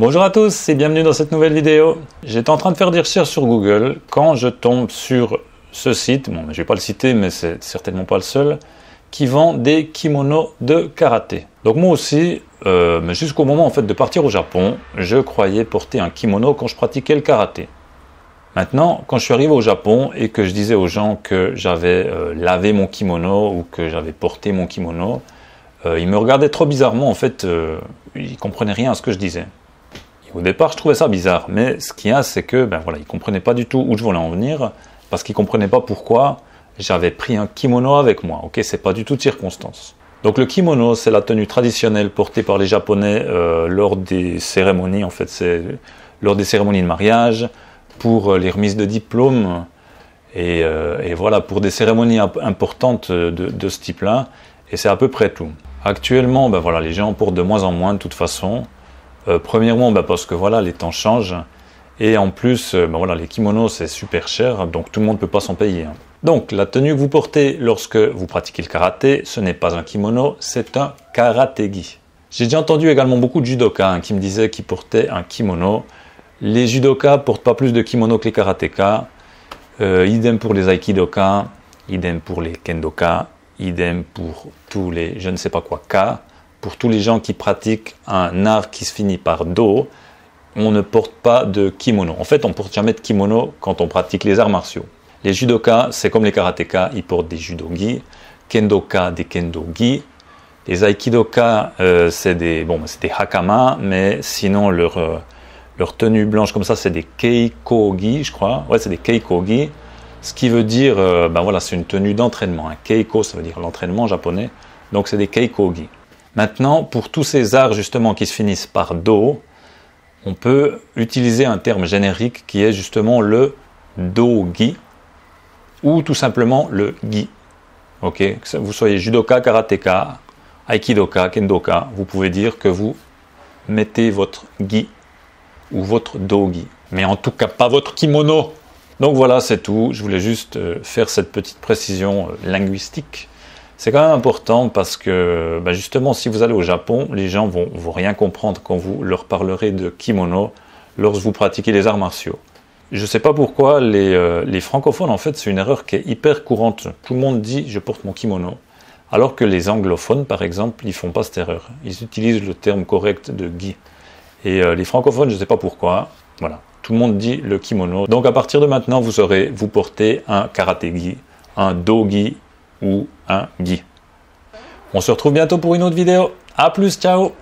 Bonjour à tous et bienvenue dans cette nouvelle vidéo. J'étais en train de faire des recherches sur Google quand je tombe sur ce site, bon je ne vais pas le citer mais c'est certainement pas le seul, qui vend des kimonos de karaté. Donc moi aussi, mais jusqu'au moment en fait de partir au Japon, je croyais porter un kimono quand je pratiquais le karaté. Maintenant, quand je suis arrivé au Japon et que je disais aux gens que j'avais lavé mon kimono ou que j'avais porté mon kimono, ils me regardaient trop bizarrement, en fait, ils ne comprenaient rien à ce que je disais. Et au départ, je trouvais ça bizarre, mais ce qu'il y a, c'est que, ils ne comprenaient pas du tout où je voulais en venir, parce qu'ils ne comprenaient pas pourquoi j'avais pris un kimono avec moi. Ok, c'est pas du tout de circonstance. Donc le kimono, c'est la tenue traditionnelle portée par les Japonais lors des cérémonies, en fait, c'est lors des cérémonies de mariage, pour les remises de diplômes, et voilà, pour des cérémonies importantes de ce type-là, et c'est à peu près tout. Actuellement, voilà, les gens portent de moins en moins de toute façon. Premièrement, parce que voilà, les temps changent, et en plus, voilà, les kimonos c'est super cher, donc tout le monde ne peut pas s'en payer. Donc la tenue que vous portez lorsque vous pratiquez le karaté, ce n'est pas un kimono, c'est un karaté-gi. J'ai déjà entendu également beaucoup de judokas qui me disaient qu'ils portaient un kimono. Les judokas ne portent pas plus de kimono que les karatékas, idem pour les aikidokas, idem pour les kendokas, idem pour tous les je ne sais pas quoi ka, pour tous les gens qui pratiquent un art qui se finit par do, on ne porte pas de kimono. En fait, on ne porte jamais de kimono quand on pratique les arts martiaux. Les judokas, c'est comme les karatékas, ils portent des judogi, kendokas des kendogi, les aikidokas, c'est des hakama, mais sinon leur tenue blanche comme ça, c'est des keikogi, je crois. Ouais, c'est des keikogi. Ce qui veut dire, voilà, c'est une tenue d'entraînement. Un keiko, ça veut dire l'entraînement japonais. Donc, c'est des keikogi. Maintenant, pour tous ces arts, justement, qui se finissent par do, on peut utiliser un terme générique qui est justement le do-gi ou tout simplement le gi. Ok, que vous soyez judoka, karatéka, aikidoka, kendoka, vous pouvez dire que vous mettez votre gi ou votre do-gi, mais en tout cas pas votre kimono. Donc voilà, c'est tout. Je voulais juste faire cette petite précision linguistique. C'est quand même important parce que justement, si vous allez au Japon, les gens vont rien comprendre quand vous leur parlerez de kimono lorsque vous pratiquez les arts martiaux. Je ne sais pas pourquoi les francophones, en fait, c'est une erreur qui est hyper courante. Tout le monde dit « je porte mon kimono ». Alors que les anglophones, par exemple, ils ne font pas cette erreur. Ils utilisent le terme correct de gi. Et les francophones, je ne sais pas pourquoi, voilà, tout le monde dit le kimono. Donc à partir de maintenant, vous saurez vous porter un karaté-gi, un do-gi ou un gi. On se retrouve bientôt pour une autre vidéo. A plus, ciao!